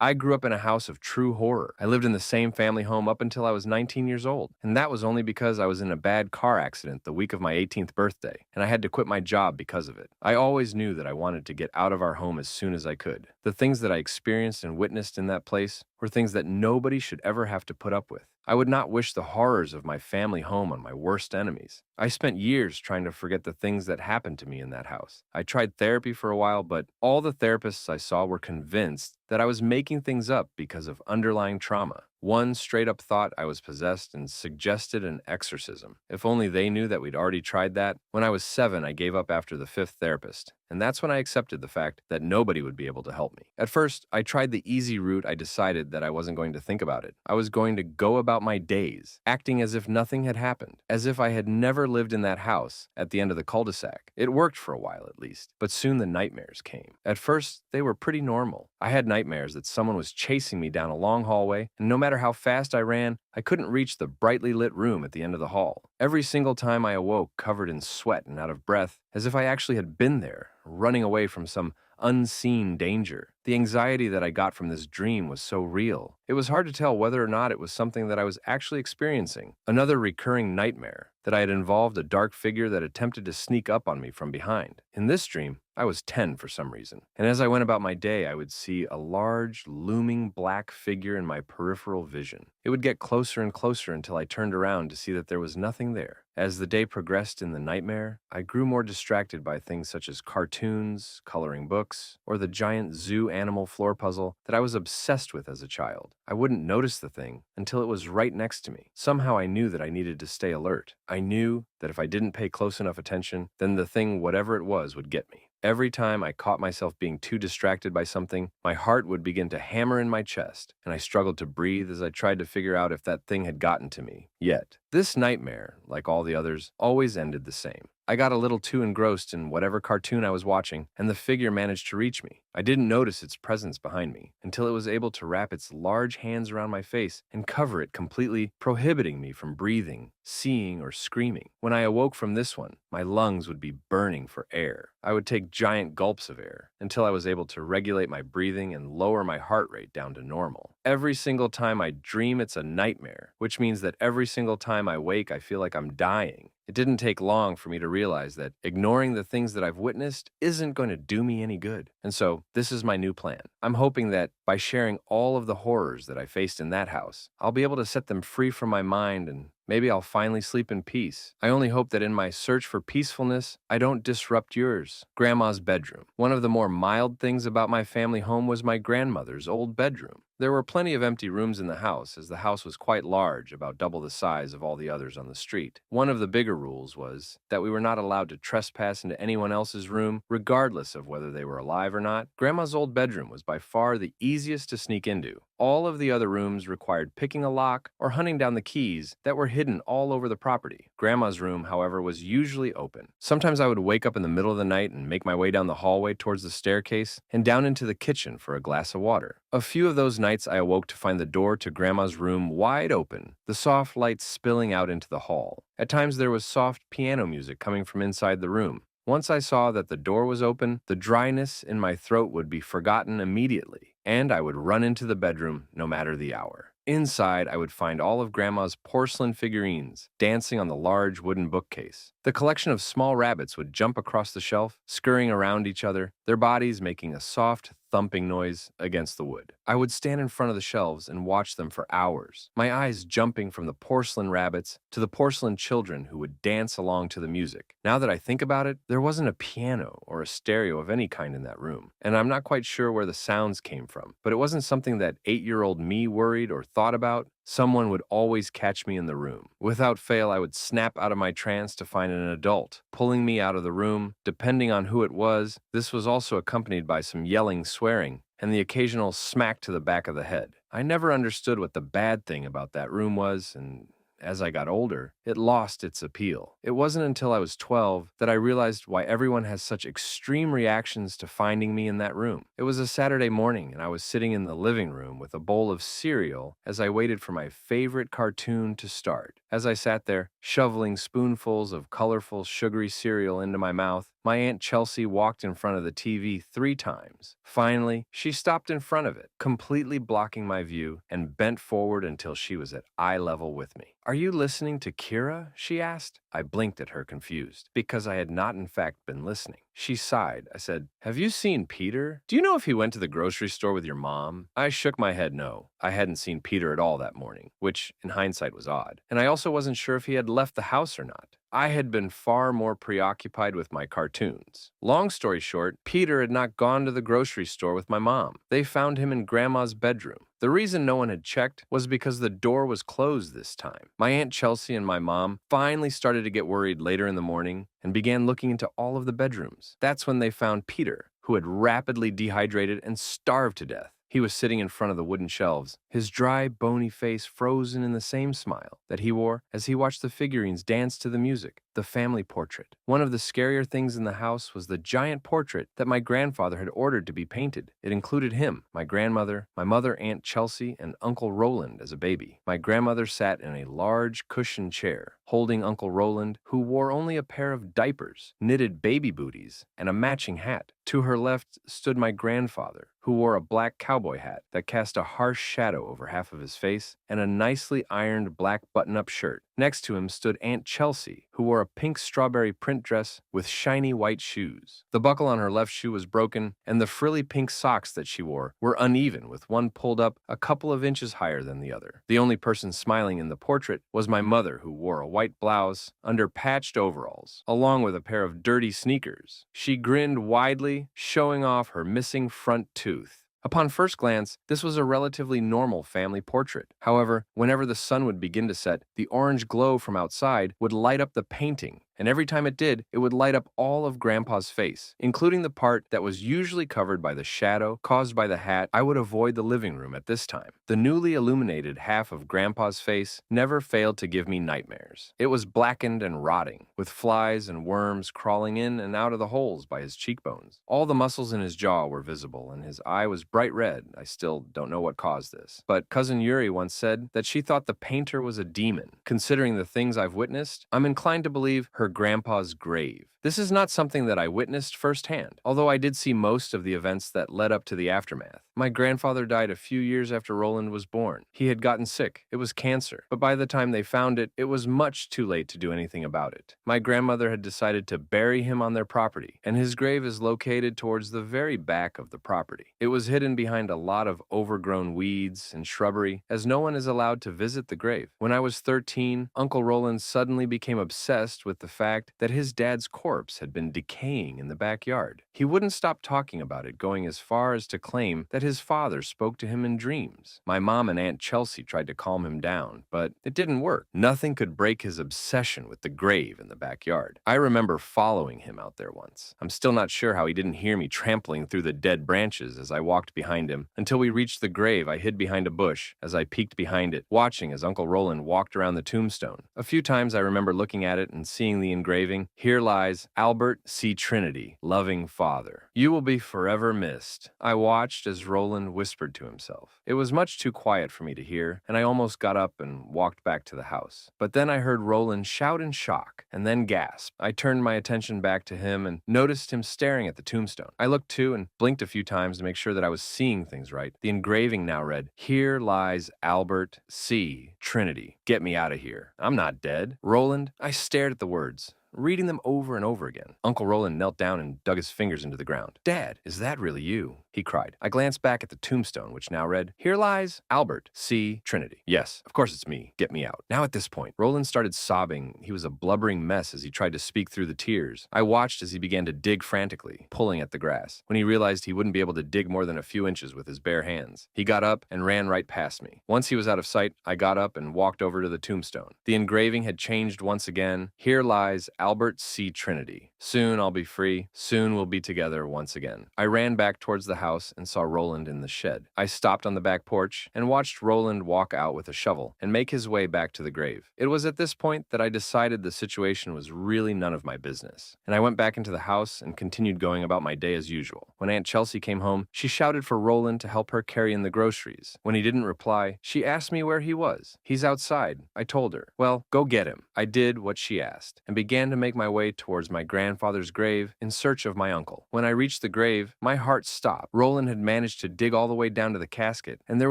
I grew up in a house of true horror. I lived in the same family home up until I was 19 years old, and that was only because I was in a bad car accident the week of my 18th birthday, and I had to quit my job because of it. I always knew that I wanted to get out of our home as soon as I could. The things that I experienced and witnessed in that place were things that nobody should ever have to put up with. I would not wish the horrors of my family home on my worst enemies. I spent years trying to forget the things that happened to me in that house. I tried therapy for a while, but all the therapists I saw were convinced that I was making things up because of underlying trauma. One straight up thought I was possessed and suggested an exorcism. If only they knew that we'd already tried that. When I was 7, I gave up after the 5th therapist, and that's when I accepted the fact that nobody would be able to help me. At first, I tried the easy route. I decided that I wasn't going to think about it. I was going to go about my days, acting as if nothing had happened, as if I had never lived in that house at the end of the cul-de-sac. It worked for a while at least, but soon the nightmares came. At first, they were pretty normal. I had nightmares that someone was chasing me down a long hallway, and no matter how fast I ran, I couldn't reach the brightly lit room at the end of the hall. Every single time I awoke covered in sweat and out of breath, as if I actually had been there, running away from some unseen danger. The anxiety that I got from this dream was so real. It was hard to tell whether or not it was something that I was actually experiencing. Another recurring nightmare that I had involved a dark figure that attempted to sneak up on me from behind. In this dream, I was 10 for some reason, and as I went about my day, I would see a large, looming black figure in my peripheral vision. It would get closer and closer until I turned around to see that there was nothing there. As the day progressed in the nightmare, I grew more distracted by things such as cartoons, coloring books, or the giant zoo animal floor puzzle that I was obsessed with as a child. I wouldn't notice the thing until it was right next to me. Somehow I knew that I needed to stay alert. I knew that if I didn't pay close enough attention, then the thing, whatever it was, would get me. Every time I caught myself being too distracted by something, my heart would begin to hammer in my chest, and I struggled to breathe as I tried to figure out if that thing had gotten to me. Yet, this nightmare, like all the others, always ended the same. I got a little too engrossed in whatever cartoon I was watching, and the figure managed to reach me. I didn't notice its presence behind me until it was able to wrap its large hands around my face and cover it completely, prohibiting me from breathing, seeing, or screaming. When I awoke from this one, my lungs would be burning for air. I would take giant gulps of air until I was able to regulate my breathing and lower my heart rate down to normal. Every single time I dream, it's a nightmare, which means that every single time I wake, I feel like I'm dying. It didn't take long for me to realize that ignoring the things that I've witnessed isn't going to do me any good. And so, this is my new plan. I'm hoping that by sharing all of the horrors that I faced in that house, I'll be able to set them free from my mind and maybe I'll finally sleep in peace. I only hope that in my search for peacefulness, I don't disrupt yours. Grandma's bedroom. One of the more mild things about my family home was my grandmother's old bedroom. There were plenty of empty rooms in the house, as the house was quite large, about double the size of all the others on the street. One of the bigger rules was that we were not allowed to trespass into anyone else's room, regardless of whether they were alive or not. Grandma's old bedroom was by far the easiest to sneak into. All of the other rooms required picking a lock or hunting down the keys that were hidden all over the property. Grandma's room, however, was usually open. Sometimes I would wake up in the middle of the night and make my way down the hallway towards the staircase and down into the kitchen for a glass of water. A few of those nights I awoke to find the door to Grandma's room wide open, the soft light spilling out into the hall. At times there was soft piano music coming from inside the room. Once I saw that the door was open, the dryness in my throat would be forgotten immediately, and I would run into the bedroom no matter the hour. Inside, I would find all of Grandma's porcelain figurines dancing on the large wooden bookcase. The collection of small rabbits would jump across the shelf, scurrying around each other, their bodies making a soft, thumping noise against the wood. I would stand in front of the shelves and watch them for hours, my eyes jumping from the porcelain rabbits to the porcelain children who would dance along to the music. Now that I think about it, there wasn't a piano or a stereo of any kind in that room, and I'm not quite sure where the sounds came from, but it wasn't something that 8-year-old me worried or thought about. Someone would always catch me in the room. Without fail, I would snap out of my trance to find an adult pulling me out of the room. Depending on who it was, this was also accompanied by some yelling, swearing, and the occasional smack to the back of the head. I never understood what the bad thing about that room was, and as I got older, it lost its appeal. It wasn't until I was 12 that I realized why everyone has such extreme reactions to finding me in that room. It was a Saturday morning, and I was sitting in the living room with a bowl of cereal as I waited for my favorite cartoon to start. As I sat there, shoveling spoonfuls of colorful, sugary cereal into my mouth, My Aunt Chelsea walked in front of the TV 3 times. Finally, she stopped in front of it, completely blocking my view, and bent forward until she was at eye level with me. "Are you listening to Kira?" she asked. I blinked at her, confused, because I had not in fact been listening. She sighed. I said, "Have you seen Peter? Do you know if he went to the grocery store with your mom?" I shook my head no. I hadn't seen Peter at all that morning, which in hindsight was odd. And I also wasn't sure if he had left the house or not. I had been far more preoccupied with my cartoons. Long story short, Peter had not gone to the grocery store with my mom. They found him in Grandma's bedroom. The reason no one had checked was because the door was closed this time. My Aunt Chelsea and my mom finally started to get worried later in the morning and began looking into all of the bedrooms. That's when they found Peter, who had rapidly dehydrated and starved to death. He was sitting in front of the wooden shelves, his dry, bony face frozen in the same smile that he wore as he watched the figurines dance to the music, the family portrait. One of the scarier things in the house was the giant portrait that my grandfather had ordered to be painted. It included him, my grandmother, my mother, Aunt Chelsea, and Uncle Roland as a baby. My grandmother sat in a large cushioned chair, holding Uncle Roland, who wore only a pair of diapers, knitted baby booties, and a matching hat. To her left stood my grandfather, who wore a black cowboy hat that cast a harsh shadow over half of his face and a nicely ironed black button-up shirt. Next to him stood Aunt Chelsea, who wore a pink strawberry print dress with shiny white shoes. The buckle on her left shoe was broken, and the frilly pink socks that she wore were uneven, with one pulled up a couple of inches higher than the other. The only person smiling in the portrait was my mother, who wore a white blouse under patched overalls, along with a pair of dirty sneakers. She grinned widely, showing off her missing front tooth. Upon first glance, this was a relatively normal family portrait. However, whenever the sun would begin to set, the orange glow from outside would light up the painting, and every time it did, it would light up all of Grandpa's face, including the part that was usually covered by the shadow caused by the hat. I would avoid the living room at this time. The newly illuminated half of Grandpa's face never failed to give me nightmares. It was blackened and rotting, with flies and worms crawling in and out of the holes by his cheekbones. All the muscles in his jaw were visible, and his eye was bright red. I still don't know what caused this. But Cousin Yuri once said that she thought the painter was a demon. Considering the things I've witnessed, I'm inclined to believe her grandpa's grave. This is not something that I witnessed firsthand, although I did see most of the events that led up to the aftermath. My grandfather died a few years after Roland was born. He had gotten sick. It was cancer. But by the time they found it, it was much too late to do anything about it. My grandmother had decided to bury him on their property, and his grave is located towards the very back of the property. It was hidden behind a lot of overgrown weeds and shrubbery, as no one is allowed to visit the grave. When I was 13, Uncle Roland suddenly became obsessed with the fact that his dad's corpse had been decaying in the backyard. He wouldn't stop talking about it, going as far as to claim that his father spoke to him in dreams. My mom and Aunt Chelsea tried to calm him down, but it didn't work. Nothing could break his obsession with the grave in the backyard. I remember following him out there once. I'm still not sure how he didn't hear me trampling through the dead branches as I walked behind him. Until we reached the grave, I hid behind a bush as I peeked behind it, watching as Uncle Roland walked around the tombstone. A few times I remember looking at it and seeing the engraving, "Here lies Albert C. Trinity, loving father. You will be forever missed." I watched as Roland whispered to himself. It was much too quiet for me to hear, and I almost got up and walked back to the house. But then I heard Roland shout in shock, and then gasp. I turned my attention back to him and noticed him staring at the tombstone. I looked too and blinked a few times to make sure that I was seeing things right. The engraving now read, "Here lies Albert C. Trinity. Get me out of here. I'm not dead." Roland, I stared at the words, reading them over and over again. Uncle Roland knelt down and dug his fingers into the ground. "Dad, is that really you?" he cried. I glanced back at the tombstone, which now read, "Here lies Albert C. Trinity." Yes, of course it's me. Get me out. Now at this point, Roland started sobbing. He was a blubbering mess as he tried to speak through the tears. I watched as he began to dig frantically, pulling at the grass. When he realized he wouldn't be able to dig more than a few inches with his bare hands, he got up and ran right past me. Once he was out of sight, I got up and walked over to the tombstone. The engraving had changed once again. "Here lies Albert C. Trinity. Soon I'll be free. Soon we'll be together once again." I ran back towards the house and saw Roland in the shed. I stopped on the back porch and watched Roland walk out with a shovel and make his way back to the grave. It was at this point that I decided the situation was really none of my business, and I went back into the house and continued going about my day as usual. When Aunt Chelsea came home, she shouted for Roland to help her carry in the groceries. When he didn't reply, she asked me where he was. "He's outside," I told her. "Well, go get him." I did what she asked and began to make my way towards my grandfather's grave in search of my uncle. When I reached the grave, my heart stopped. Roland had managed to dig all the way down to the casket, and there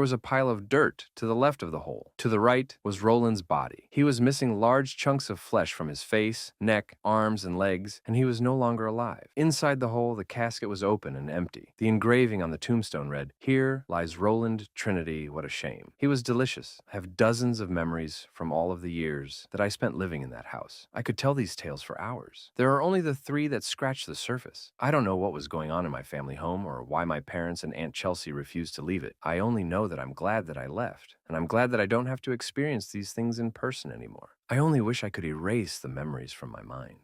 was a pile of dirt to the left of the hole. To the right was Roland's body. He was missing large chunks of flesh from his face, neck, arms, and legs, and he was no longer alive. Inside the hole, the casket was open and empty. The engraving on the tombstone read, "Here lies Roland Trinity, what a shame." He was delicious. I have dozens of memories from all of the years that I spent living in that house. I could tell these tales for hours. There are only the three that scratch the surface. I don't know what was going on in my family home or why my parents and Aunt Chelsea refused to leave it. I only know that I'm glad that I left, and I'm glad that I don't have to experience these things in person anymore. I only wish I could erase the memories from my mind.